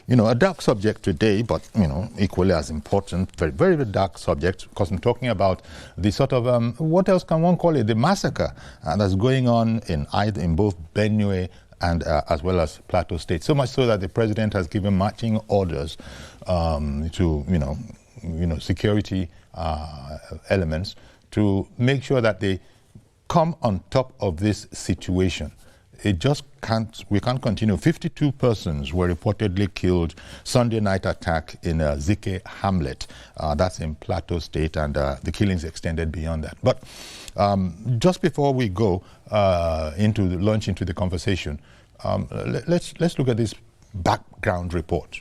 a dark subject today, but, equally as important, very, very dark subject, because I'm talking about the sort of, what else can one call it, the massacre that's going on in both Benue and as well as Plateau State. So much so that the president has given marching orders to, security elements to make sure that they come on top of this situation. We can't continue. 52 persons were reportedly killed Sunday night attack in Zike Hamlet. That's in Plateau State, and the killings extended beyond that. But just before we go launch into the conversation, let's look at this background report.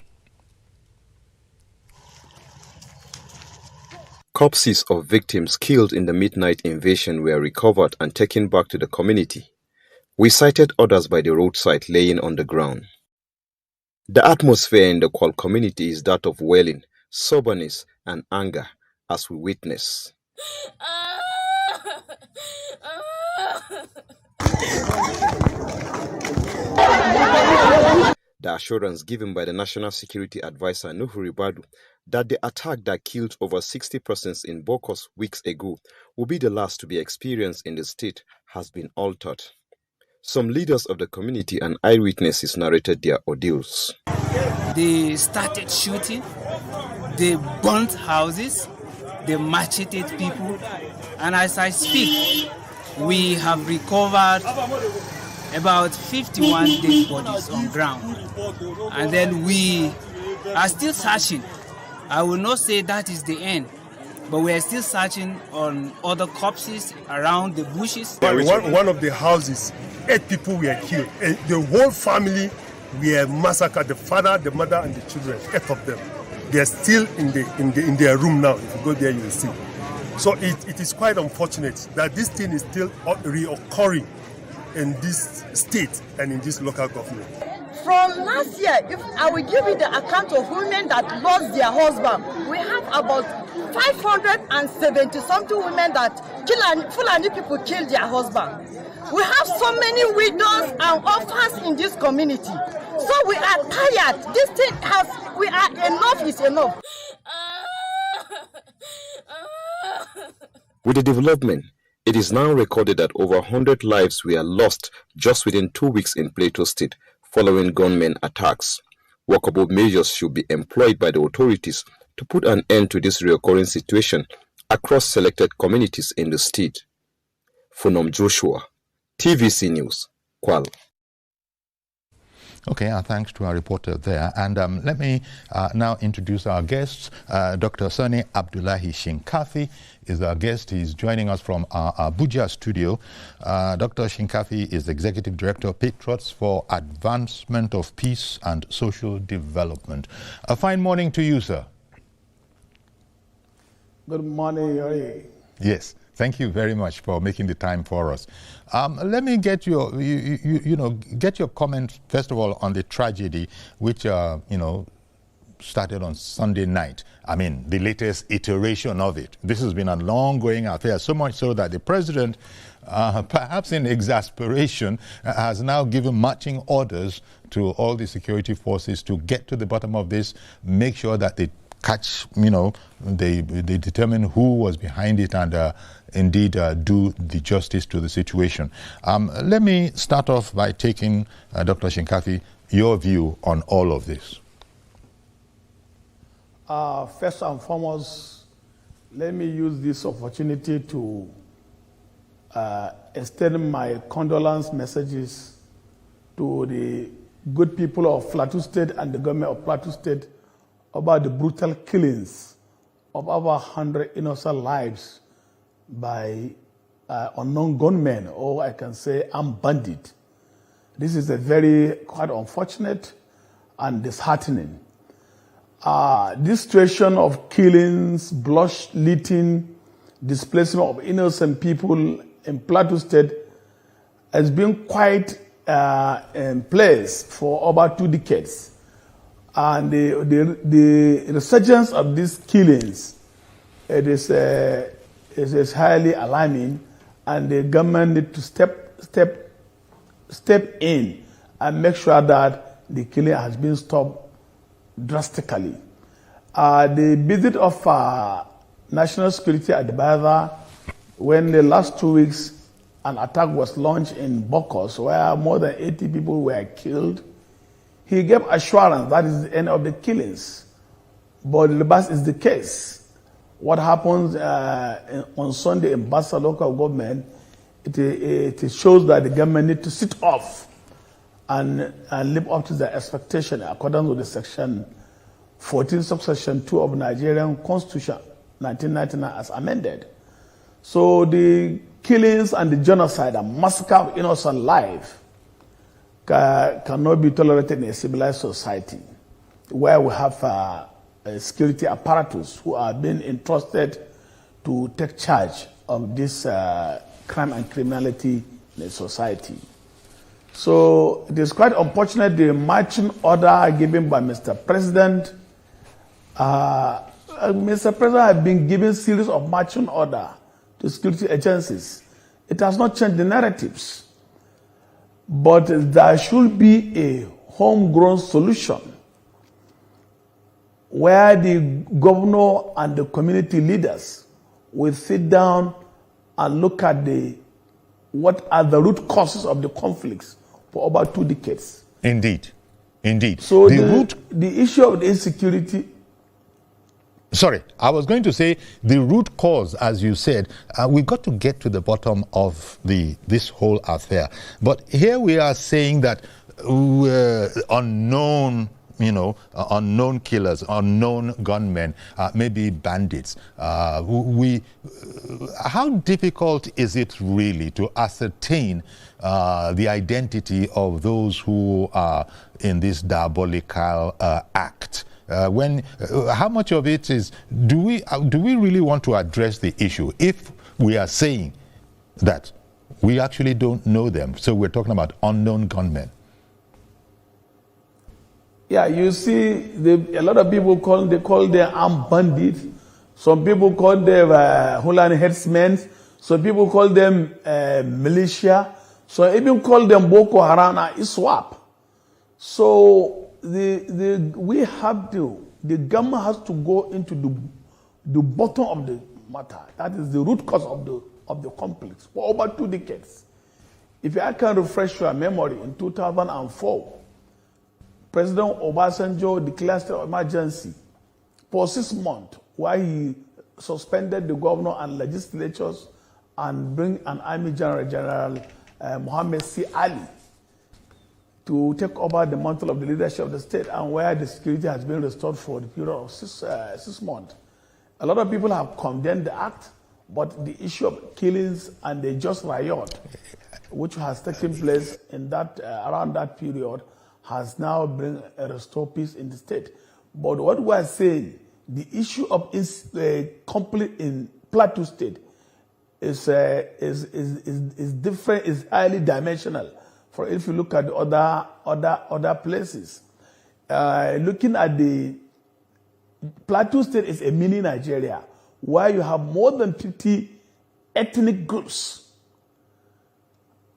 Corpses of victims killed in the midnight invasion were recovered and taken back to the community. We sighted others by the roadside laying on the ground. The atmosphere in the Kwal community is that of wailing, soberness, and anger as we witness. The assurance given by the National Security Advisor Nuhu Ribadu that the attack that killed over 60 persons in Bokos weeks ago will be the last to be experienced in the state has been altered. Some leaders of the community and eyewitnesses narrated their ordeals. They started shooting, they burnt houses, they macheted people, and as I speak, we have recovered about 51 dead bodies on ground. And then we are still searching. I will not say that is the end, but we are still searching on other corpses around the bushes. One of the houses, 8 people were killed. The whole family were massacred. The father, the mother, and the children, 8 of them. They are still in their room now. If you go there, you will see. So it is quite unfortunate that this thing is still reoccurring in this state and in this local government. From last year, if I will give you the account of women that lost their husband, we have about 570 something women that Fulani people killed their husband. We have so many widows and orphans in this community. So we are tired. This thing enough is enough. With the development, it is now recorded that over 100 lives were lost just within 2 weeks in Plateau State following gunmen attacks. Workable measures should be employed by the authorities to put an end to this recurring situation across selected communities in the state. Funom Joshua, TVC News, Kwal. Okay, thanks to our reporter there. And let me now introduce our guests. Dr. Sani Abdullahi Shinkafi is our guest. He's joining us from our Abuja studio. Dr. Shinkafi is Executive Director of Patriots for Advancement of Peace and Social Development. A fine morning to you, sir. Good morning. Yes. Thank you very much for making the time for us. Let me get your, get your comment first of all on the tragedy, which started on Sunday night. I mean, the latest iteration of it. This has been a long-going affair, so much so that the president, perhaps in exasperation, has now given marching orders to all the security forces to get to the bottom of this, make sure that they catch, they determine who was behind it and indeed do the justice to the situation. Let me start off by taking, Dr. Shinkafi, your view on all of this. First and foremost, let me use this opportunity to extend my condolence messages to the good people of Plateau State and the government of Plateau State about the brutal killings of over 100 innocent lives by unknown gunmen, or I can say armed bandits. This is quite unfortunate and disheartening. This situation of killings, blood-letting, displacement of innocent people in Plateau State has been quite in place for over 2 decades. And the resurgence of these killings, it is highly alarming, and the government need to step in and make sure that the killing has been stopped drastically. The visit of National Security Advisor, when the last 2 weeks an attack was launched in Bokos, where more than 80 people were killed, he gave assurance that is the end of the killings. But the reverse is the case. What happens on Sunday in Bassa local government, it shows that the government need to sit off and live up to their expectation according to the section 14 subsection 2 of Nigerian Constitution 1999 as amended. So the killings and the genocide and massacre of innocent life cannot be tolerated in a civilized society where we have security apparatus who are being entrusted to take charge of this crime and criminality in the society. So it is quite unfortunate the marching order given by Mr. President. Mr. President has been given series of marching order to security agencies. It has not changed the narratives. But there should be a homegrown solution where the governor and the community leaders will sit down and look at what are the root causes of the conflicts for about 2 decades. Indeed. Indeed. So the issue of the insecurity. Sorry, I was going to say the root cause, as you said, we've got to get to the bottom of this whole affair. But here we are saying that unknown killers, unknown gunmen, maybe bandits. How difficult is it really to ascertain the identity of those who are in this diabolical act? How much of it is, do we really want to address the issue if we are saying that we actually don't know them? So we're talking about unknown gunmen. Yeah, you see, a lot of people call them armed bandits. Some people call them Hulan herdsmen. Some people call them militia. Some even call them Boko Haram and ISWAP. So the government has to go into the bottom of the matter. That is the root cause of the conflict for over 2 decades. If I can refresh your memory, in 2004, President Obasanjo declared state of emergency for 6 months, while he suspended the governor and legislatures and bring an army general, Mohammed C. Ali, to take over the mantle of the leadership of the state, and where the security has been restored for the period of 6 months. A lot of people have condemned the act, but the issue of killings and the just riot, which has taken place in around that period, has now bring a restored peace in the state. But what we are saying, the issue of conflict in Plateau State is different, is highly dimensional. For if you look at the other places, looking at the Plateau State is a mini Nigeria, where you have more than 50 ethnic groups,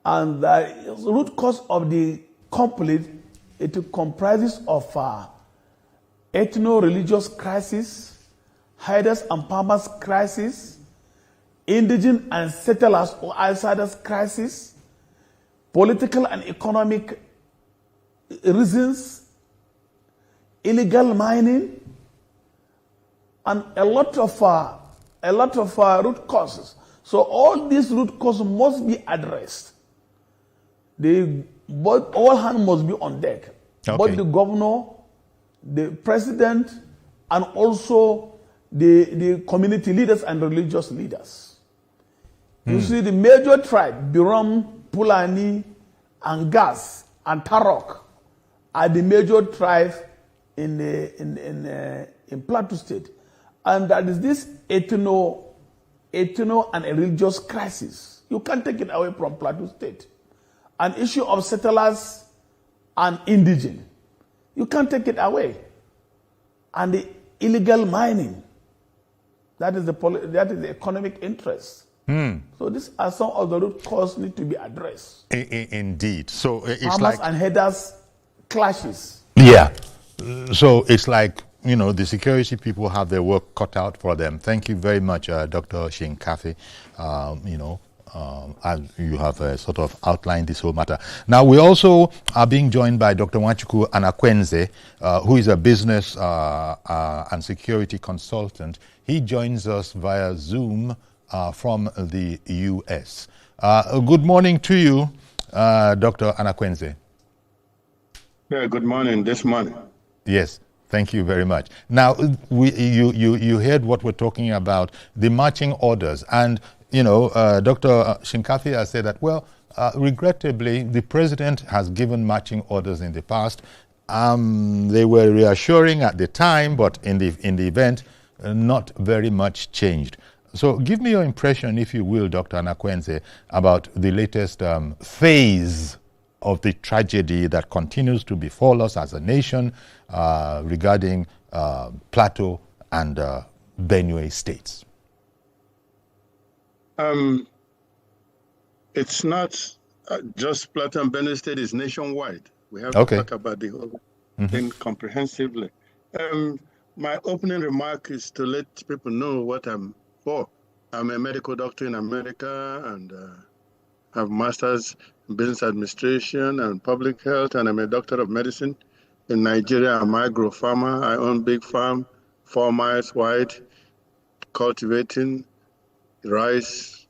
and the root cause of the conflict, it comprises of ethno-religious crisis, herders and farmers crisis, indigenous and settlers or outsiders crisis, political and economic reasons, illegal mining, and a lot of root causes. So all these root causes must be addressed. All hands must be on deck. Okay. Both the governor, the president, and also the community leaders and religious leaders. You see, the major tribe, Birom, Pulani, and Gas, and Tarok, are the major tribes in Plateau State. And that is this ethno and a religious crisis. You can't take it away from Plateau State. An issue of settlers and indigenous. You can't take it away. And the illegal mining. That is the economic interest. So these are some of the root causes need to be addressed. Indeed. So it's farmers like and herders clashes. Yeah. So it's like, you know, the security people have their work cut out for them. Thank you very much, Dr. Shinkafi. As you have sort of outlined this whole matter. Now, we also are being joined by Dr. Nwachukwu Anakwenze, who is a business and security consultant. He joins us via Zoom from the U.S. Good morning to you, Dr. Anakwenze. Yeah, good morning, this morning. Yes, thank you very much. Now, you heard what we're talking about, the marching orders. And, you know, Dr. Shinkafi has said that, well, regrettably, the president has given marching orders in the past. They were reassuring at the time, but in the event, not very much changed. So give me your impression, if you will, Dr. Anakwenze, about the latest phase of the tragedy that continues to befall us as a nation regarding Plateau and Benue states. It's not just Plateau and Benue state, it's nationwide. We have to talk about the whole thing comprehensively. My opening remark is to let people know what I'm for. I'm a medical doctor in America and have master's in business administration and public health, and I'm a doctor of medicine. In Nigeria, I'm an agro farmer. I own big farm, 4 miles wide, cultivating rice,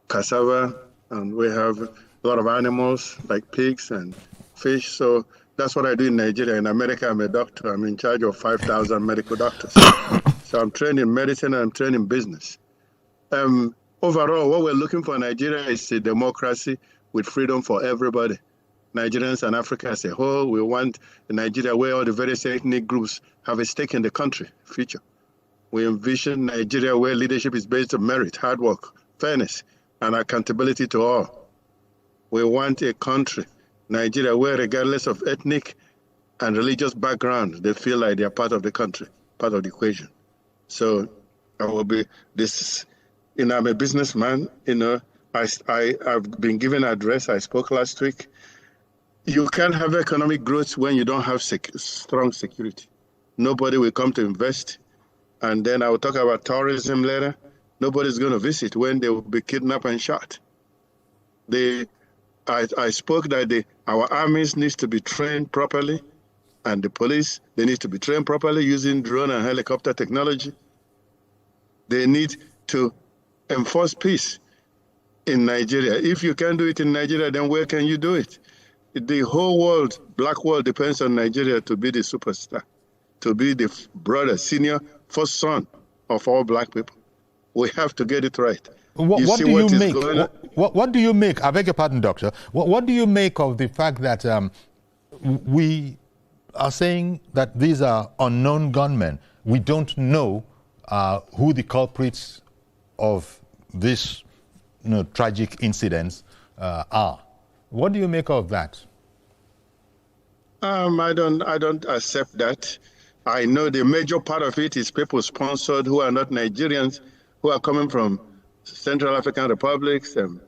cassava, and we have a lot of animals like pigs and fish. So that's what I do in Nigeria. In America, I'm a doctor. I'm in charge of 5,000 medical doctors. So I'm trained in medicine and I'm trained in business. Overall, what we're looking for in Nigeria is a democracy with freedom for everybody. Nigerians and Africa as a whole, we want a Nigeria where all the various ethnic groups have a stake in the country future. We envision Nigeria where leadership is based on merit, hard work, fairness, and accountability to all. We want a country, Nigeria, where regardless of ethnic and religious background, they feel like they're part of the country, part of the equation. So I will be this, you know, I'm a businessman, you know, I've been given an address, I spoke last week. You can't have economic growth when you don't have strong security. Nobody will come to invest. And then I will talk about tourism later. Nobody's going to visit when they will be kidnapped and shot. I spoke that our armies need to be trained properly, and the police, they need to be trained properly using drone and helicopter technology. They need to enforce peace in Nigeria. If you can't do it in Nigeria, then where can you do it? The whole world, black world, depends on Nigeria to be the superstar, to be the brother, senior, first son of all black people. We have to get it right. What do you make? What do you make? I beg your pardon, doctor. What do you make of the fact that we are saying that these are unknown gunmen? We don't know who the culprits of this tragic incidents are. What do you make of that? I don't accept that. I know the major part of it is people sponsored who are not Nigerians, who are coming from Central African republics, from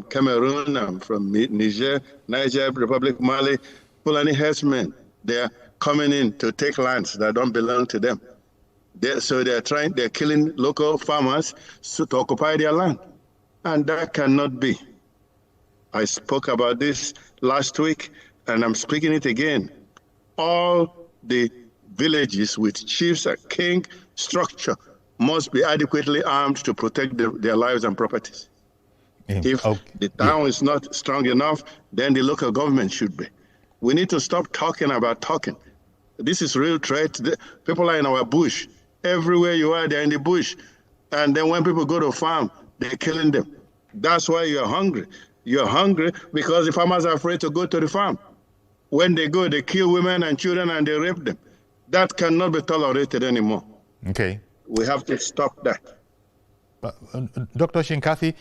Cameroon, from Niger, Republic, Mali, Fulani herdsmen. They are coming in to take lands that don't belong to them. So they're killing local farmers to occupy their land. And that cannot be. I spoke about this last week, and I'm speaking it again. All the villages with chiefs and king structure must be adequately armed to protect their lives and properties. If the town is not strong enough, then the local government should be. We need to stop talking about talking. This is real threat. People are in our bush. Everywhere you are, they're in the bush. And then when people go to farm, they're killing them. That's why you're hungry. You're hungry because the farmers are afraid to go to the farm. When they go, they kill women and children and they rape them. That cannot be tolerated anymore. Okay. We have to stop that. Dr. Shinkafi,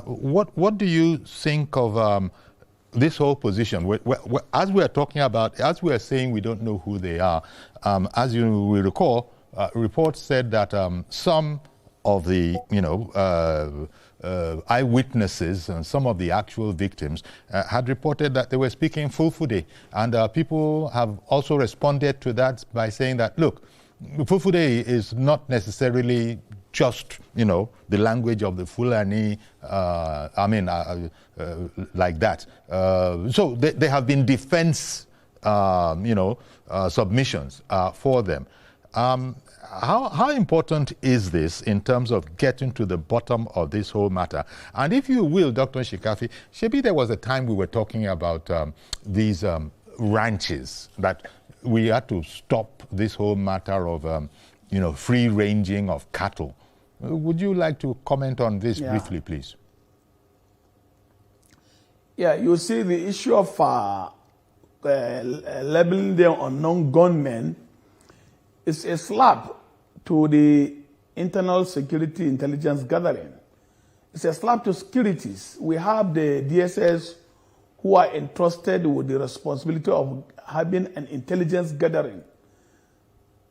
what do you think of this whole position? As we are talking about, as we are saying we don't know who they are, as you will recall, reports said that some of the, eyewitnesses and some of the actual victims had reported that they were speaking Fulfulde. And people have also responded to that by saying that, look, Fulfulde is not necessarily just, the language of the Fulani, like that. So there have been defense, submissions for them. How important is this in terms of getting to the bottom of this whole matter? And if you will, Dr. Shikafi, maybe there was a time we were talking about these ranches, that we had to stop this whole matter of, free ranging of cattle. Would you like to comment on this briefly, please? Yeah, you see the issue of labeling them unknown gunmen is a slap to the internal security intelligence gathering. It's a slap to securities. We have the DSS who are entrusted with the responsibility of having an intelligence gathering,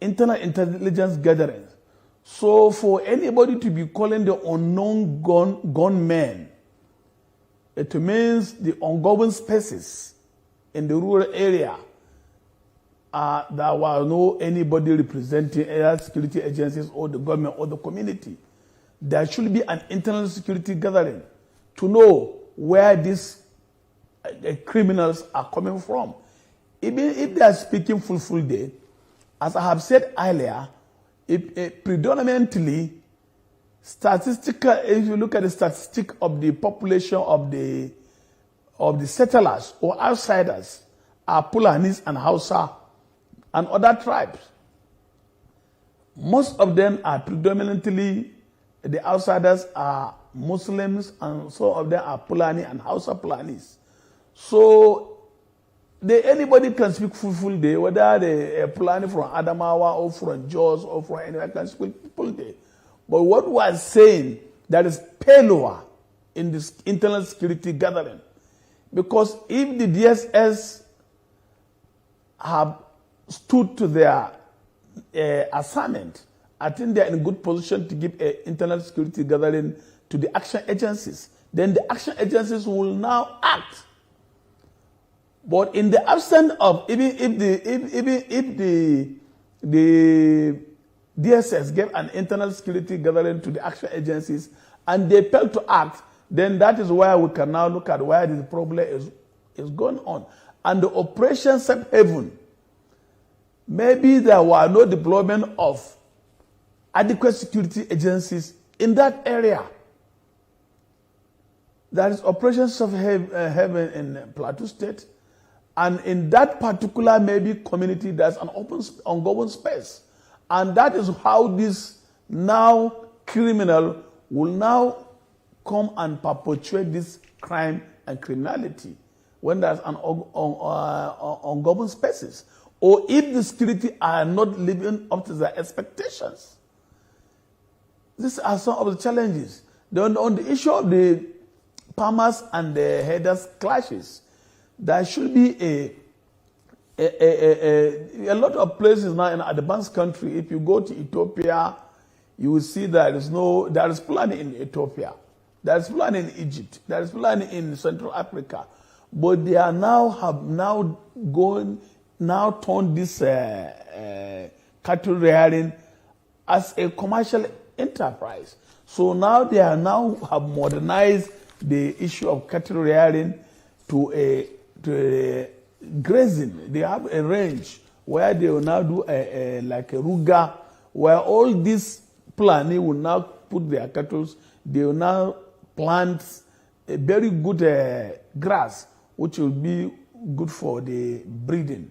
internal intelligence gathering. So for anybody to be calling the unknown gunmen, it means the ongoing spaces in the rural area. There was no anybody representing either security agencies or the government or the community. There should be an internal security gathering to know where these criminals are coming from. Even if they are speaking Fulfulde, as I have said earlier, predominantly statistical. If you look at the statistic of the population of the settlers or outsiders, are Fulanis and Hausa and other tribes. Most of them are predominantly, the outsiders are Muslims, and some of them are Fulani and Hausa Fulanis. So anybody can speak Fulfulde, whether they're Fulani from Adamawa or from Jos or from anywhere, can speak Fulfulde. But what we are saying, that is failure in this internal security gathering. Because if the DSS have stood to their assignment, I think they are in a good position to give an internal security gathering to the action agencies. Then the action agencies will now act. But in the absence of, even if the DSS gave an internal security gathering to the action agencies and they fail to act, then that is where we can now look at where the problem is going on. And the Operation Safe Haven, maybe there were no deployment of adequate security agencies in that area. There is Operation Safe Haven in Plateau State, and in that particular maybe community, there's an ongoing space. And that is how this now criminal will now come and perpetuate this crime and criminality when there's an ongoing spaces. Or if the security are not living up to their expectations. These are some of the challenges. Then on the issue of the farmers and the herders clashes, there should be a lot of places now in advanced country. If you go to Ethiopia, you will see there is Fulani in Ethiopia, there is Fulani in Egypt, there is Fulani in Central Africa, but they are have turned this cattle rearing as a commercial enterprise. So now they have modernized the issue of cattle rearing to a grazing. They have a range where they will now do like a ruga, where all these Fulani will now put their cattle. They will now plant a very good grass, which will be good for the breeding,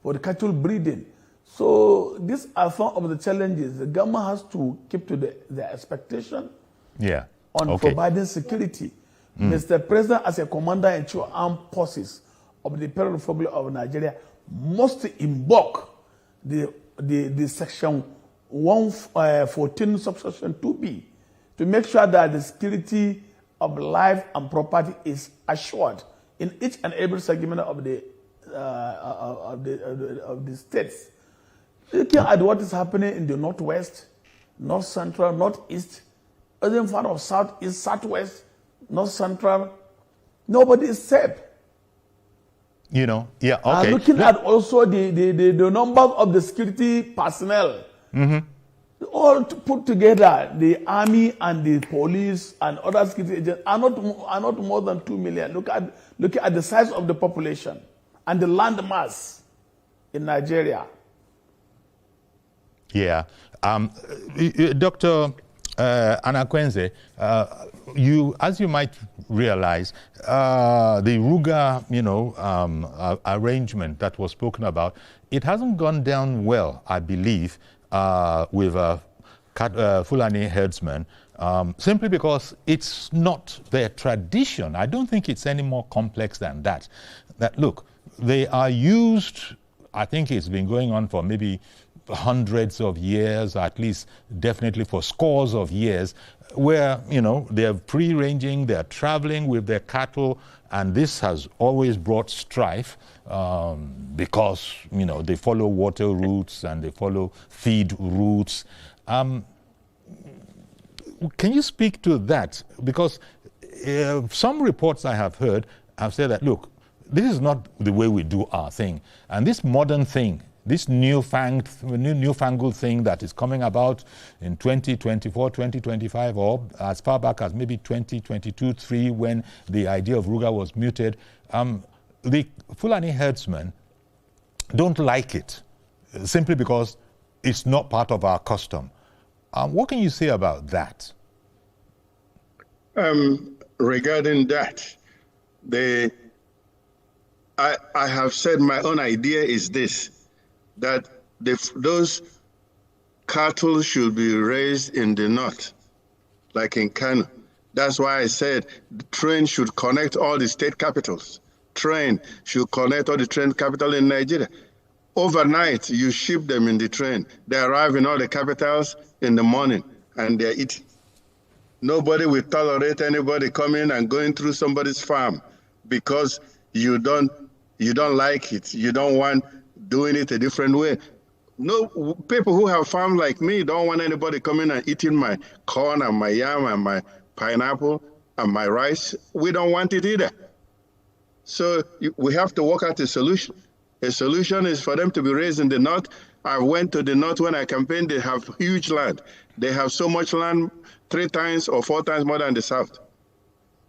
for the cattle breeding. So these are some of the challenges. The government has to keep to their expectation on providing security. Mr. President, as a commander-in-chief of armed forces of the Federal Republic of Nigeria, must invoke the section 114 subsection 2B to make sure that the security of life and property is assured in each and every segment of the states. Looking at what is happening in the Northwest, north central, northeast, even part of southeast, southwest, north central. Nobody is safe. You know, yeah, okay. Looking at also the numbers of the security personnel, all put together, the army and the police and other security agents are not more than 2 million. Look at the size of the population and the land mass in Nigeria. Yeah. Dr. Anakwenze, as you might realize, the Ruga, arrangement that was spoken about, it hasn't gone down well, I believe, with Fulani herdsmen, simply because it's not their tradition. I don't think it's any more complex than that. That, look, they are used, I think it's been going on for maybe hundreds of years, at least definitely for scores of years, where, they're free-ranging, they're traveling with their cattle, and this has always brought strife because, they follow water routes and they follow feed routes. Can you speak to that? Because some reports I have heard have said that, look, this is not the way we do our thing. And this modern thing, this newfangled thing that is coming about in 2024, 2025, or as far back as maybe 2022, 3, when the idea of Ruga was muted, the Fulani herdsmen don't like it, simply because it's not part of our custom. What can you say about that? Regarding that, I have said my own idea is this, that those cattle should be raised in the north, like in Kano. That's why I said the train should connect all the state capitals. Train should connect all the train capital in Nigeria. Overnight, you ship them in the train. They arrive in all the capitals in the morning, and they're eating. Nobody will tolerate anybody coming and going through somebody's farm because you don't like it. You don't want doing it a different way. No, people who have farms like me don't want anybody coming and eating my corn and my yam and my pineapple and my rice. We don't want it either. So we have to work out a solution. A solution is for them to be raised in the north. I went to the north when I campaigned. They have huge land. They have so much land, 3 times or 4 times more than the south.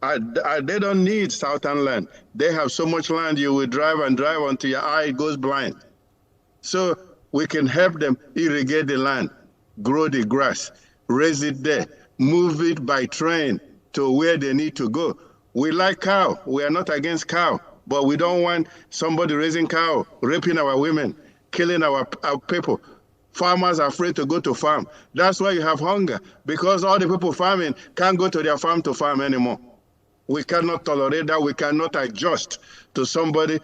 They don't need southern land. They have so much land, you will drive and drive until your eye goes blind. So we can help them irrigate the land, grow the grass, raise it there, move it by train to where they need to go. We like cow. We are not against cow, but we don't want somebody raising cow, raping our women, killing our people. Farmers are afraid to go to farm. That's why you have hunger, because all the people farming can't go to their farm to farm anymore. We cannot tolerate that. We cannot adjust to somebody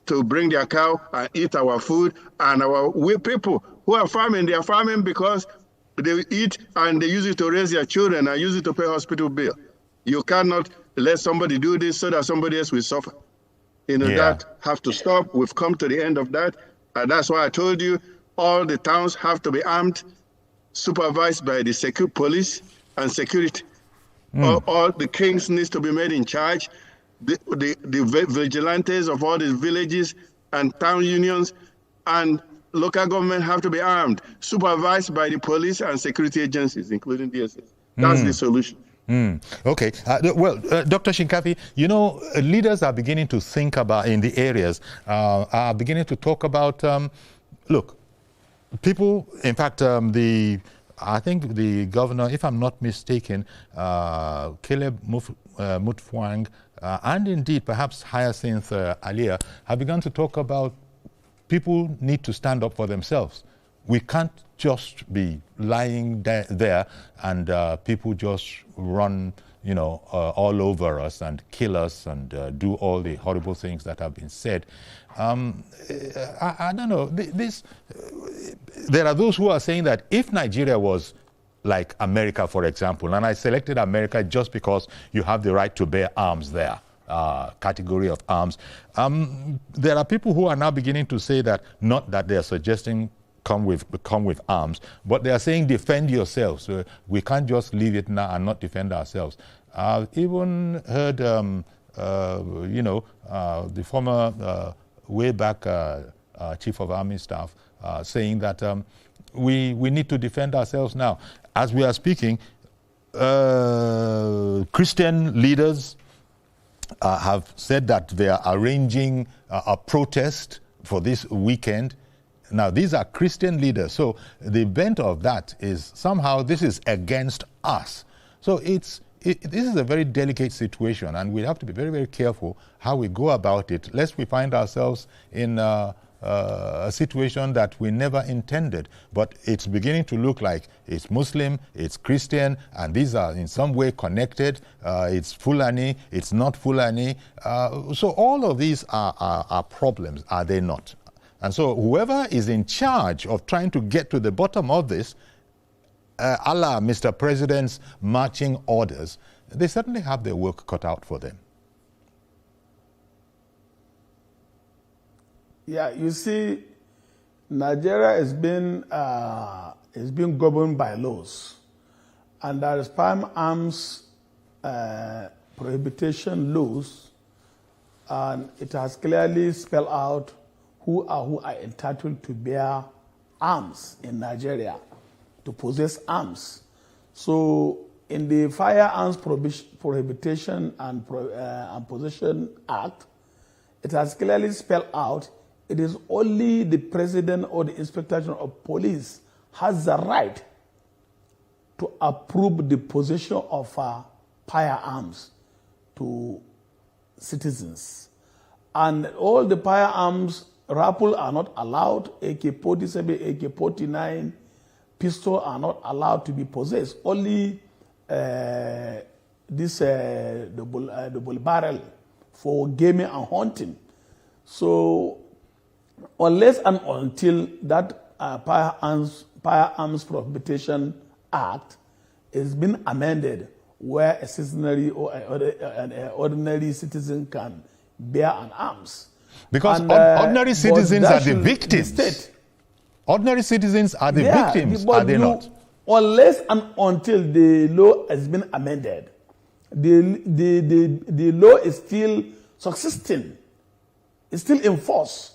to bring their cow and eat our food. And we people who are farming, they are farming because they eat and they use it to raise their children and use it to pay hospital bill. You cannot let somebody do this so that somebody else will suffer. That have to stop. We've come to the end of that. And that's why I told you all the towns have to be armed, supervised by the police and security. All the kings needs to be made in charge. The vigilantes of all these villages and town unions and local government have to be armed, supervised by the police and security agencies, including DSS. That's the solution. Okay. Dr. Shinkafi, leaders are beginning to think about, in the areas, are beginning to talk about, look, people, in fact, I think the governor, if I'm not mistaken, Caleb Mutfwang, and indeed perhaps Hyacinth Alia, have begun to talk about people need to stand up for themselves. We can't just be lying there and people just run, all over us and kill us and do all the horrible things that have been said. I don't know. There are those who are saying that if Nigeria was like America, for example, and I selected America just because you have the right to bear arms there, category of arms. There are people who are now beginning to say that, not that they are suggesting come with arms. But they are saying defend yourselves. We can't just leave it now and not defend ourselves. I've even heard, the former way back Chief of Army Staff saying that we need to defend ourselves now. As we are speaking, Christian leaders have said that they are arranging a protest for this weekend. Now, these are Christian leaders, so the bent of that is somehow this is against us. So this is a very delicate situation, and we have to be very, very careful how we go about it, lest we find ourselves in a situation that we never intended. But it's beginning to look like it's Muslim, it's Christian, and these are in some way connected. It's Fulani, it's not Fulani. So all of these are problems, are they not? And so whoever is in charge of trying to get to the bottom of this, a la Mr. President's marching orders, they certainly have their work cut out for them. Yeah, you see, Nigeria is being governed by laws, and there is firearms prohibition laws, and it has clearly spelled out who are entitled to bear arms in Nigeria, to possess arms. So in the Firearms Prohibition and Possession Act, it has clearly spelled out it is only the President or the Inspector General of Police has the right to approve the possession of firearms to citizens. And all the firearms, rifle are not allowed, AK-47, AK-49, pistol are not allowed to be possessed. Only double barrel for gaming and hunting. So unless and until that Firearms Prohibition Act has been amended, where a citizenry or an ordinary citizen can bear an arms. Because ordinary citizens are the victims. Ordinary citizens are the victims, are they not? Unless and until the law has been amended, the law is still subsisting. It's still in force.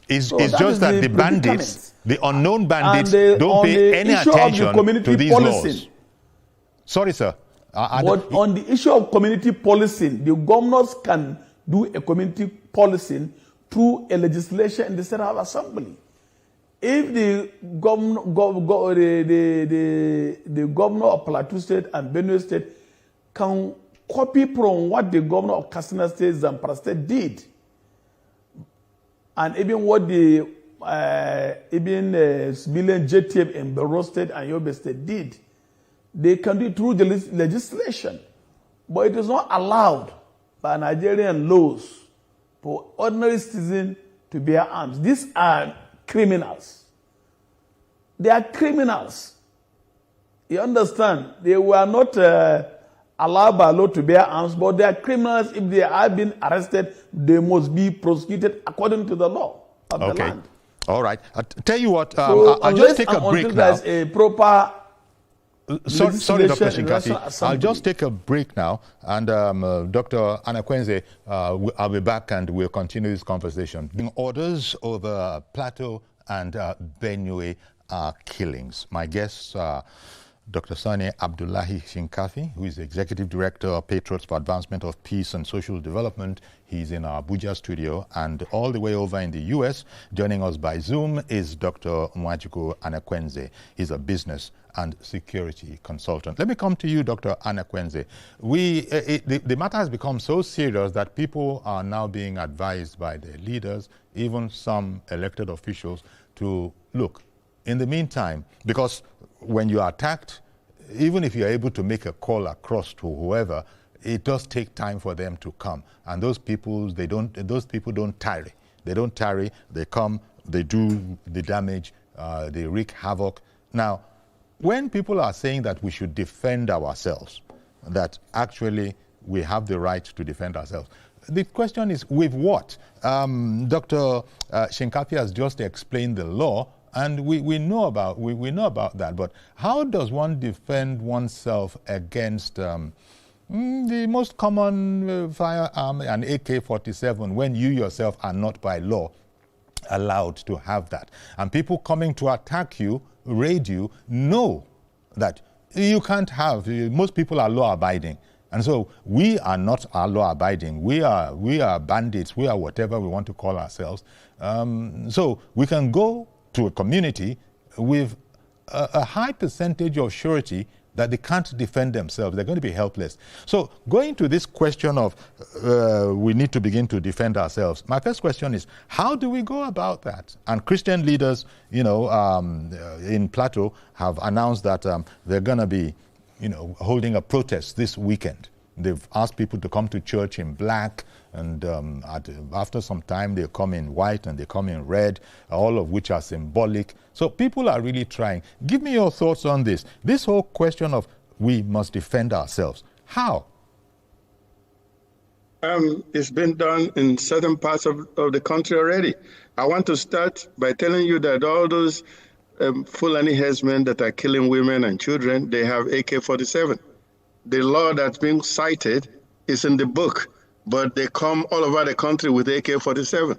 It's just that the bandits, the unknown bandits, don't pay any attention to these laws. Sorry, sir. But on the issue of community policing, the governors can do a community policing through a legislation in the State House Assembly. If the governor of Plateau State and Benue State can copy from what the governor of Katsina State, Zamfara State did, and even what the civilian JTF in Borno State and Yobe State did, they can do it through the legislation. But it is not allowed by Nigerian laws for ordinary citizens to bear arms. These are criminals. They are criminals. You understand? They were not allowed by law to bear arms, but they are criminals. If they have been arrested, they must be prosecuted according to the law of the land. All right. I'll tell you what, I'll just take a break now. There's a proper sorry, Dr. Shinkafi. I'll just take a break now, and Dr. Anakwenze, I'll be back and we'll continue this conversation. Orders over Plateau and Benue killings. My guests are Dr. Sani Abdullahi Shinkafi, who is the Executive Director of Patriots for Advancement of Peace and Social Development. He's in our Abuja studio, and all the way over in the U.S., joining us by Zoom, is Dr. Mwachukwu Anakwenze. He's a business and security consultant. Let me come to you, Dr. Anakwenze. The matter has become so serious that people are now being advised by their leaders, even some elected officials, to look, in the meantime, because when you are attacked, even if you're able to make a call across to whoever, it does take time for them to come. And those people don't tarry. They don't tarry, they come, they do the damage, they wreak havoc. Now, when people are saying that we should defend ourselves, that actually we have the right to defend ourselves, the question is, with what? Dr. Shinkafi has just explained the law, And we know about that. But how does one defend oneself against the most common firearm, an AK-47, when you yourself are not by law allowed to have that? And people coming to attack you, raid you, know that you can't have. Most people are law-abiding. And so we are not law-abiding. We are bandits. We are whatever we want to call ourselves. So we can go to a community with a high percentage of surety that they can't defend themselves. They're going to be helpless. So going to this question of we need to begin to defend ourselves, my first question is, how do we go about that? And Christian leaders, in Plateau have announced that they're going to be, holding a protest this weekend. They've asked people to come to church in black, and after some time they come in white and they come in red, all of which are symbolic. So people are really trying. Give me your thoughts on this. This whole question of we must defend ourselves. How? It's been done in certain parts of the country already. I want to start by telling you that all those Fulani herdsmen that are killing women and children, they have AK-47. The law that's being cited is in the book, but they come all over the country with AK-47.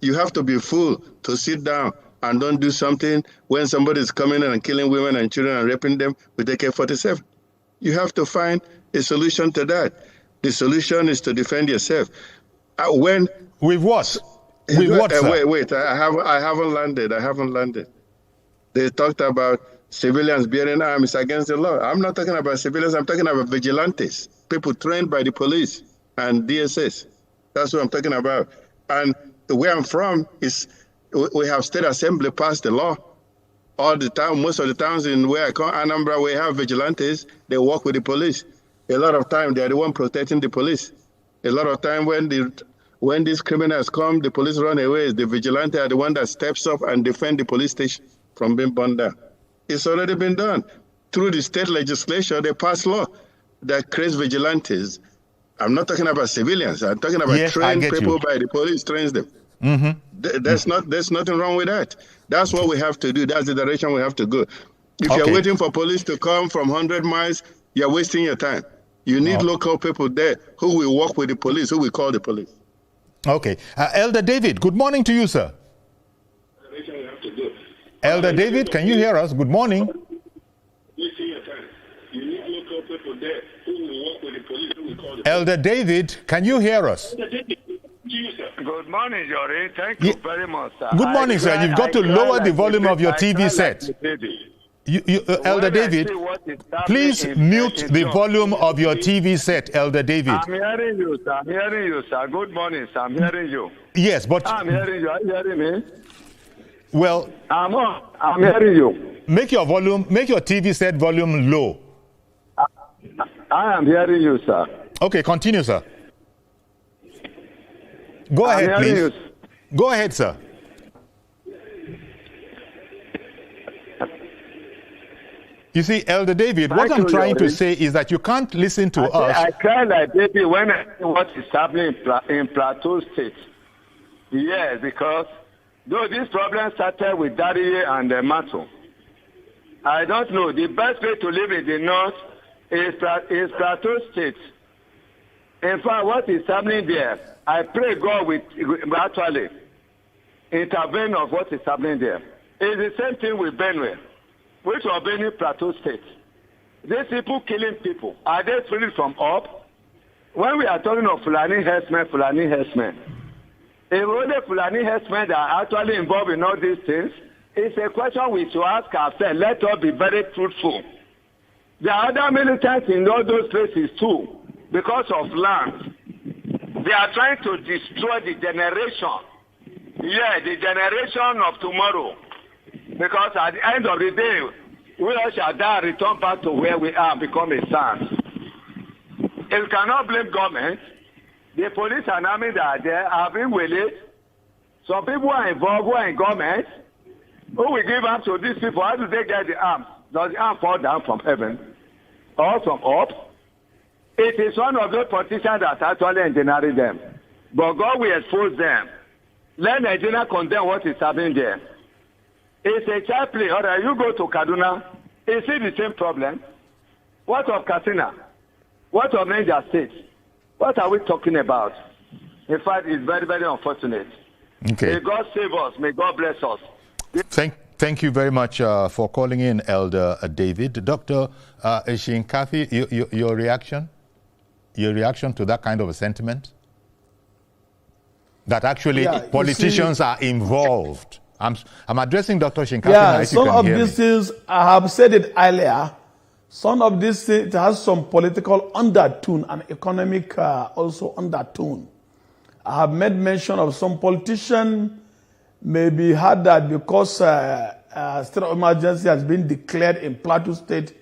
You have to be a fool to sit down and don't do something when somebody is coming in and killing women and children and raping them with AK-47. You have to find a solution to that. The solution is to defend yourself. With what? With what, sir? Wait. I haven't landed. They talked about civilians bearing arms against the law. I'm not talking about civilians. I'm talking about vigilantes, people trained by the police and DSS. That's what I'm talking about. And where I'm from is we have state assembly pass the law all the time. Most of the towns in where I come, Anambra, we have vigilantes. They work with the police. A lot of time they are the one protecting the police. A lot of time when these criminals come, the police run away. The vigilante are the one that steps up and defend the police station from being burned down. It's already been done. Through the state legislature, they pass law that creates vigilantes. I'm not talking about civilians. I'm talking about trained people by the police, trains them. Mm-hmm. There's nothing wrong with that. That's what we have to do. That's the direction we have to go. If you're waiting for police to come from 100 miles, you're wasting your time. You need local people there who will work with the police, who will call the police. Okay. Elder David, good morning to you, sir. Elder David, can you hear us? Good morning. Elder David, can you hear us? Good morning, Jory. Thank you very much, sir. Good morning, sir. You've got to lower the volume of your TV set. Elder David, please mute the volume of your TV set, Elder David. I'm hearing you, sir. Good morning, sir. I'm hearing you. Yes, but... I'm hearing you. Are you hearing me? Well... I'm hearing you. Make your TV set volume low. I am hearing you, sir. Okay, continue, sir. Go ahead, please. Go ahead, sir. You see, Elder David, what I'm trying to say is that you can't listen to us. I cry like baby when I see what is happening in Plateau State. Yes, because though this problem started with Daddy and Mato, I don't know. The best way to live in the north is Plateau State. In fact, what is happening there, I pray God will actually intervene of what is happening there. It's the same thing with Benue, which are Benue Plateau State. These people killing people, are they freed from up? When we are talking of Fulani herdsmen, if only Fulani herdsmen that are actually involved in all these things, it's a question we should ask ourselves. Let us be very truthful. There are other militants in all those places too, because of land. They are trying to destroy the generation. Yeah, the generation of tomorrow. Because at the end of the day, we all shall die and return back to where we are and become a sand. You cannot blame government. The police and army that are there are being willing. Some people are involved who are in government. Who will give arms to these people? How do they get the arms? Does the arm fall down from heaven or from up? It is one of those politicians that actually engineering them. But God will expose them. Let Nigeria condemn what is happening there. It's a child play. All right, you go to Kaduna. Is it the same problem? What of Katsina? What of Niger State? What are we talking about? In fact, it's very, very unfortunate. Okay. May God save us. May God bless us. Thank you very much for calling in, Elder David. Dr. Eshinkafi, your reaction? Your reaction to that kind of a sentiment? That actually politicians are involved. I'm addressing Dr. Shinkafi now, if you can hear me. Some of these things, I have said it earlier, some of these things has some political undertone and economic also undertone. I have made mention of some politician maybe had that because state of emergency has been declared in Plateau State,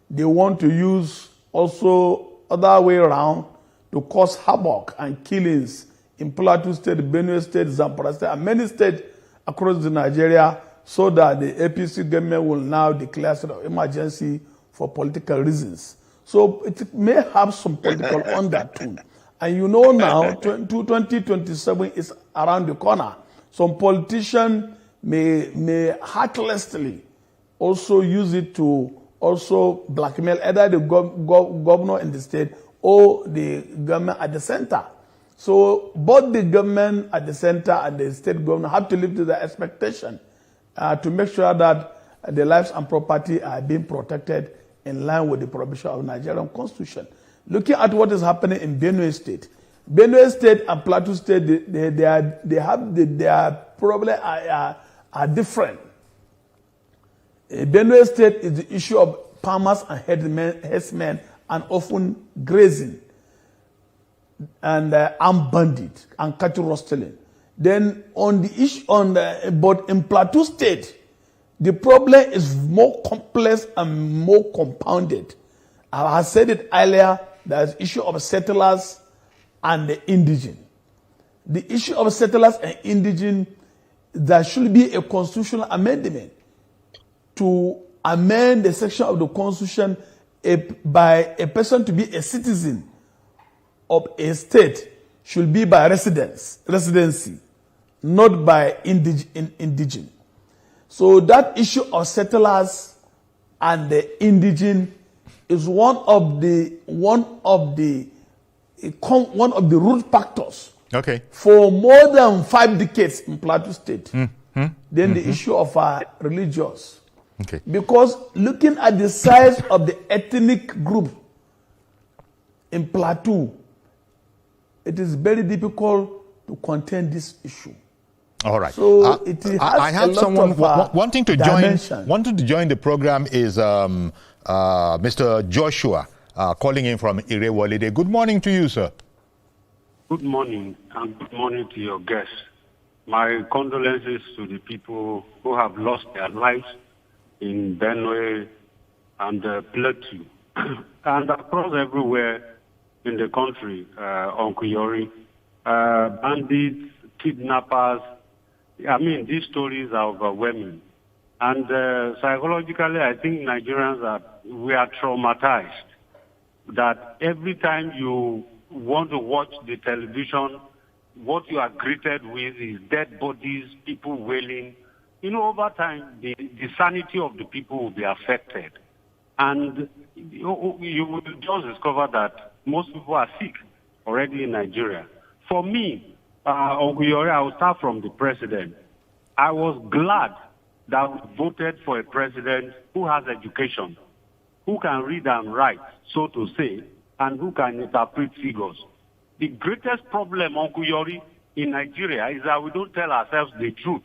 they want to use also other way around to cause havoc and killings in Plateau State, Benue State, Zamfara State, and many states across the Nigeria, so that the APC government will now declare state of emergency for political reasons. So it may have some political undertone. And you know now, 2027 is around the corner. Some politicians may heartlessly also use it to also blackmail either the governor in the state or the government at the center. So both the government at the center and the state government have to live to their expectation to make sure that the lives and property are being protected in line with the provision of the Nigerian Constitution. Looking at what is happening in Benue State and Plateau State, their problems are different. Benue State is the issue of farmers and herdsmen and often grazing and armed bandit and cattle rustling. Then on the issue but in Plateau State, the problem is more complex and more compounded. I said it earlier. There's issue of settlers and the indigenous. The issue of settlers and indigenous, there should be a constitutional amendment to amend the section of the Constitution by a person to be a citizen of a state should be by residency, not by indigenous. So that issue of settlers and the indigenous is one of the root factors for more than 5 decades in Plateau State. Then the issue of religious. Because looking at the size of the ethnic group in Plateau, it is very difficult to contain this issue. All right. So it has I have someone wanting to join the program is Mr. Joshua calling in from Irewolide. Good morning to you, sir. Good morning, and good morning to your guests. My condolences to the people who have lost their lives in Benue and Plateau and across everywhere in the country, Uncle Yori. Bandits, kidnappers. I mean, these stories are overwhelming. And psychologically, I think Nigerians we are traumatized that every time you want to watch the television, what you are greeted with is dead bodies, people wailing. You know, over time, the sanity of the people will be affected. And you will just discover that most people are sick already in Nigeria. For me, Uncle Yori, I will start from the president. I was glad that we voted for a president who has education, who can read and write, so to say, and who can interpret figures. The greatest problem, Uncle Yori, in Nigeria is that we don't tell ourselves the truth.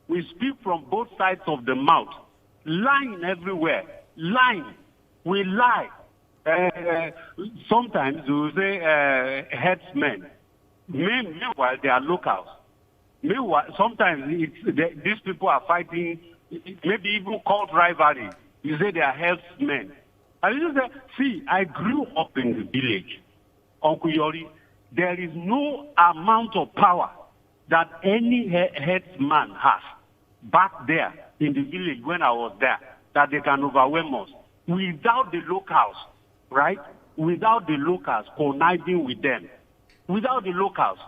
We speak from both sides of the mouth, lying everywhere, lying. We lie. Sometimes we will say headsmen. Meanwhile, they are locals. Meanwhile, sometimes these people are fighting, maybe even called rivalry. You say they are headsmen. And you say, see, I grew up in the village, Uncle Yori. There is no amount of power that any headsman has back there in the village when I was there that they can overwhelm us without the locals, right? Without the locals conniving with them. Without the locals.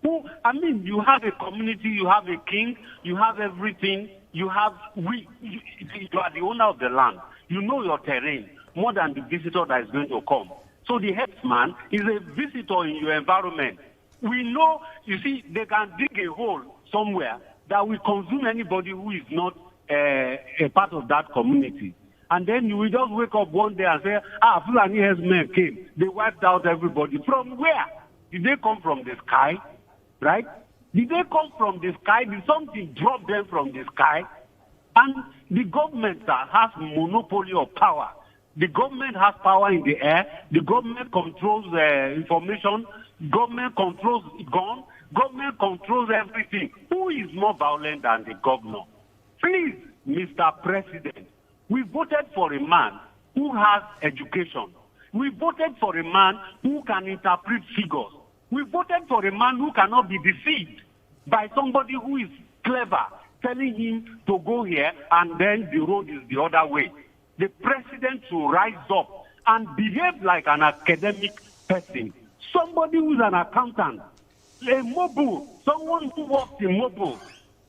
You have a community, you have a king, you have everything, you are the owner of the land. You know your terrain more than the visitor that is going to come. So the headsman is a visitor in your environment. We know, you see, they can dig a hole somewhere that will consume anybody who is not a part of that community. And then you will just wake up one day and say, Fulani headsmen came. They wiped out everybody. From where? Did they come from the sky? Right? Did they come from the sky? Did something drop them from the sky? And the government has monopoly of power. The government has power in the air. The government controls information. Government controls guns. Government controls everything. Who is more violent than the governor? Please, Mr. President, we voted for a man who has education. We voted for a man who can interpret figures. We voted for a man who cannot be deceived by somebody who is clever, telling him to go here and then the road is the other way. The president should rise up and behave like an academic person. Somebody who's an accountant, a mobile, someone who works in mobile.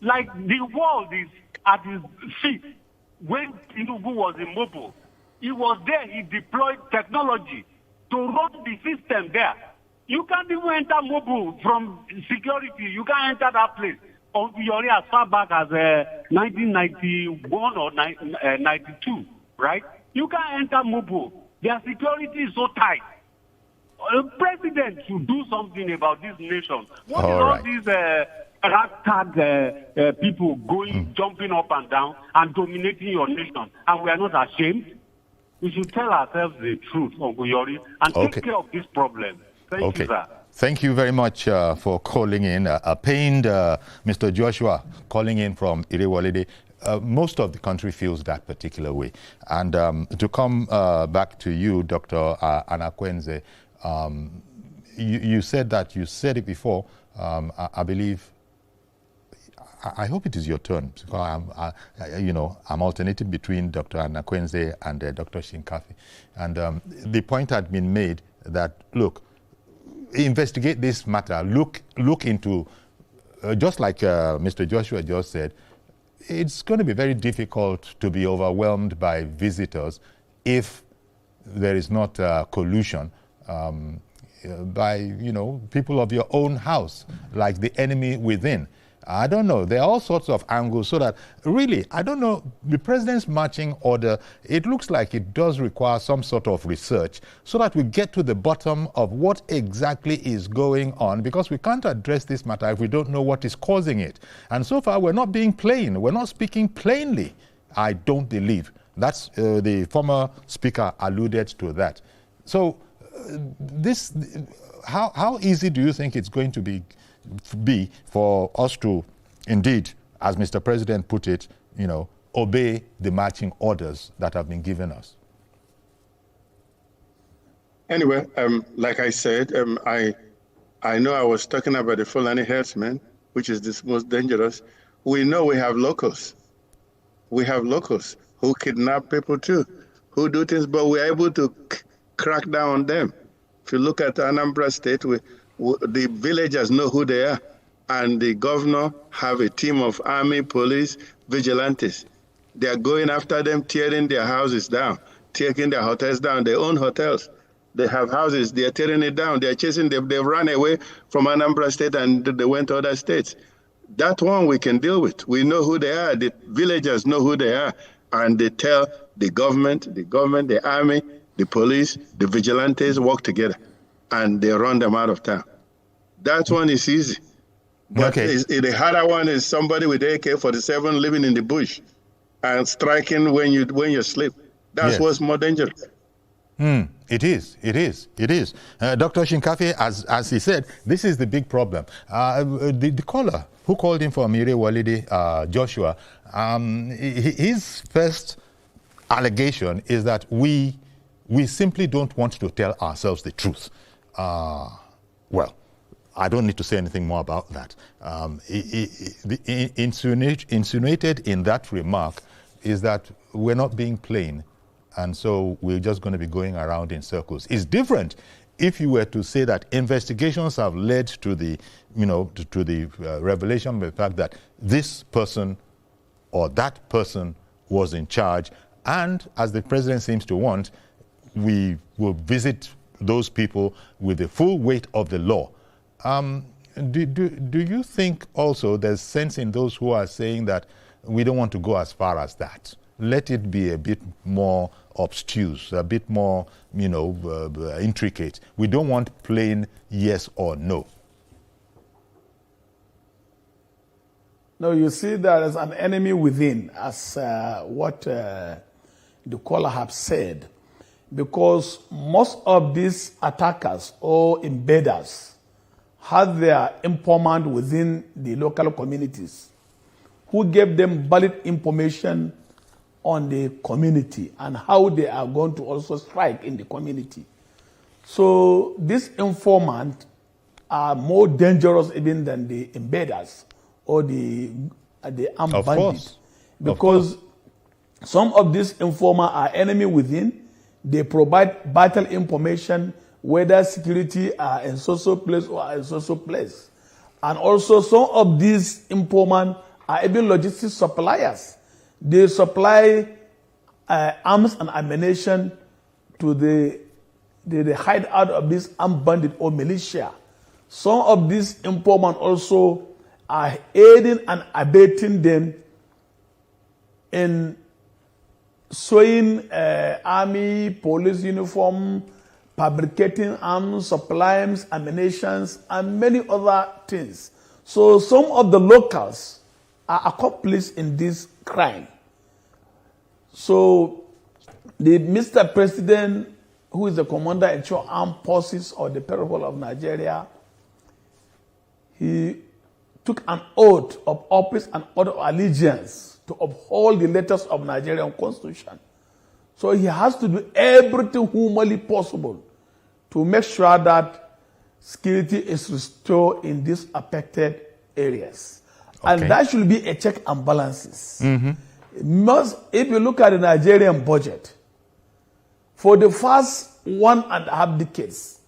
Like the world is at his feet. When Tinubu was in mobile, he was there, he deployed technology to run the system there. You can't even enter mobile from security. You can't enter that place. You're as far back as 1991 or 92, right? You can't enter mobile. Their security is so tight. The president should do something about this nation. What is all these ragtag people going, jumping up and down and dominating your nation? And we are not ashamed. We should tell ourselves the truth, Uncle Yori, and take care of this problem. Thank you, sir. Thank you very much for calling in. Pained Mr. Joshua calling in from Irewolide. Most of the country feels that particular way. And to come back to you, Dr. Anakwenze, you said that, you said it before, I believe, I hope it is your turn, because I'm alternating between Dr. Anakwenze and Dr. Shinkafi. And the point had been made that, look, investigate this matter, look into, just like Mr. Joshua just said, it's going to be very difficult to be overwhelmed by visitors if there is not collusion by, people of your own house, like the enemy within. I don't know. There are all sorts of angles, so that really, I don't know, the president's marching order, it looks like it does require some sort of research so that we get to the bottom of what exactly is going on, because we can't address this matter if we don't know what is causing it. And so far, we're not being plain. We're not speaking plainly, I don't believe. That's the former speaker alluded to that. So how easy do you think it's going to be for us to, indeed, as Mr. President put it, obey the marching orders that have been given us? Anyway, like I said, I know I was talking about the Fulani herdsmen, which is the most dangerous. We know we have locals. We have locals who kidnap people too, who do things, but we're able to crack down on them. If you look at Anambra State, the villagers know who they are, and the governor have a team of army, police, vigilantes. They are going after them, tearing their houses down, taking their hotels down, their own hotels. They have houses, they are tearing it down, they are chasing them, they've run away from Anambra State and they went to other states. That one we can deal with. We know who they are, the villagers know who they are, and they tell the government, the army, the police, the vigilantes work together, and they run them out of town. That one is easy. But the harder one is somebody with AK-47 living in the bush and striking when you sleep. That's what's more dangerous. It is. Dr. Shinkafi, as he said, this is the big problem. The caller who called in from Irewolide, Joshua, his first allegation is that we simply don't want to tell ourselves the truth. Well, I don't need to say anything more about that. Insinuated in that remark is that we're not being plain, and so we're just going to be going around in circles. It's different if you were to say that investigations have led to the, to the revelation of the fact that this person or that person was in charge. And as the president seems to want, we will visit those people with the full weight of the law. Do you think also there's sense in those who are saying that we don't want to go as far as that? Let it be a bit more obtuse, a bit more, intricate. We don't want plain yes or no. No, you see, there is an enemy within, as what the caller have said, because most of these attackers or invaders had their informant within the local communities who gave them valid information on the community and how they are going to also strike in the community. So these informants are more dangerous even than the invaders or the armed bandits. Because some of these informers are enemy within. They provide vital information, whether security are in social place or in social place. And also some of these informants are even logistics suppliers. They supply arms and ammunition to the hideout of this armed bandit or militia. Some of these informants also are aiding and abetting them in sewing army, police uniform, fabricating arms, supplies, ammunition, and many other things. So some of the locals are accomplices in this crime. So the Mr. President, who is the commander-in-chief of armed forces of the people of Nigeria, he took an oath of office and oath of allegiance to uphold the letters of Nigerian Constitution. So he has to do everything humanly possible to make sure that security is restored in these affected areas. Okay. And that should be a check and balances. Mm-hmm. If you look at the Nigerian budget, for the first 1.5 decades,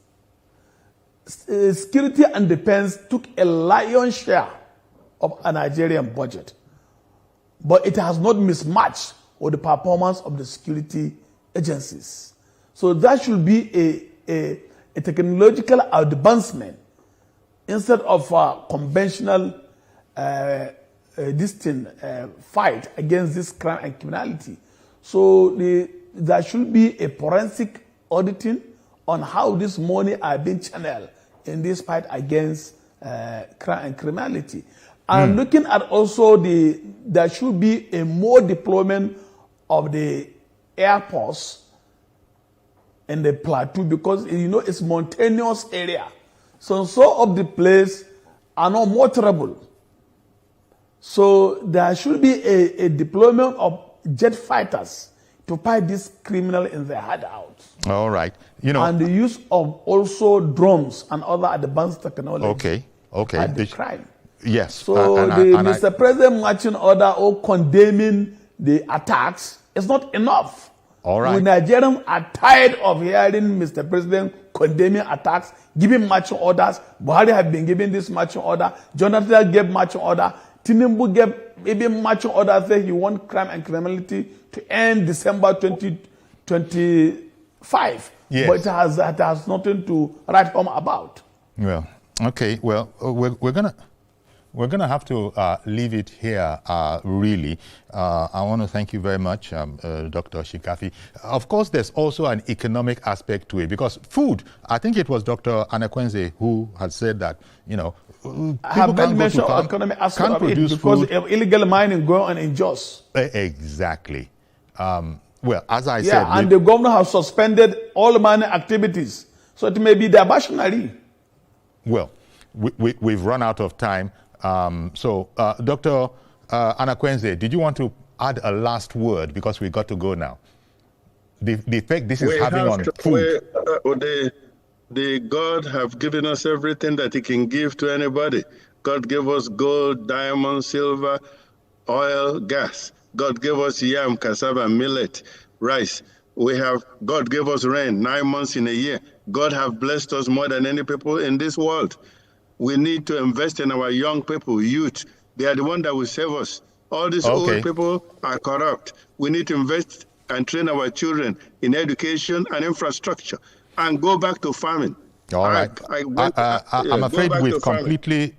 security and defense took a lion's share of a Nigerian budget. But it has not mismatched with the performance of the security agencies. So that should be a technological advancement instead of conventional fight against this crime and criminality. So there should be a forensic auditing on how this money are being channeled in this fight against crime and criminality. And looking at also there should be a more deployment of the air force in the Plateau, because it's mountainous area. So of the place are not motorable. So there should be a deployment of jet fighters to fight these criminals in their hideouts. All right. And the use of also drones and other advanced technology. Okay. At the crime. Yes. So Mr. President marching order or condemning the attacks is not enough. All right. The Nigerians are tired of hearing Mr. President condemning attacks, giving marching orders. Buhari have been giving this marching order. Jonathan gave marching order. Tinubu gave even marching order saying he wants crime and criminality to end December 2025. Yes. But it has nothing to write home about. Well, okay. Well, we're gonna have to leave it here, really. I want to thank you very much, Dr. Shikafi. Of course, there's also an economic aspect to it, because food, I think it was Dr. Anakwenze who had said that, I have made mention of economic aspect of it because of illegal mining going on in Jos. Exactly. Well, as I said... Yeah, and the governor has suspended all mining activities. So it may be diversionary. Well, we've run out of time. Dr. Anakwenze, did you want to add a last word, because we got to go now? The effect this is having on food. The God have given us everything that he can give to anybody. God gave us gold, diamond, silver, oil, gas. God gave us yam, cassava, millet, rice. God gave us rain 9 months in a year. God have blessed us more than any people in this world. We need to invest in our young people, youth. They are the ones that will save us. All these old people are corrupt. We need to invest and train our children in education and infrastructure and go back to farming. All right. I'm afraid we've completely,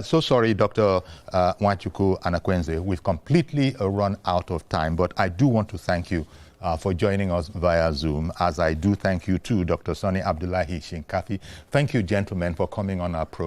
so sorry, Dr. Nwachukwu Anakwenze, we've completely run out of time, but I do want to thank you for joining us via Zoom, as I do thank you too, Dr. Sonny Abdullahi Shinkafi. Thank you, gentlemen, for coming on our program.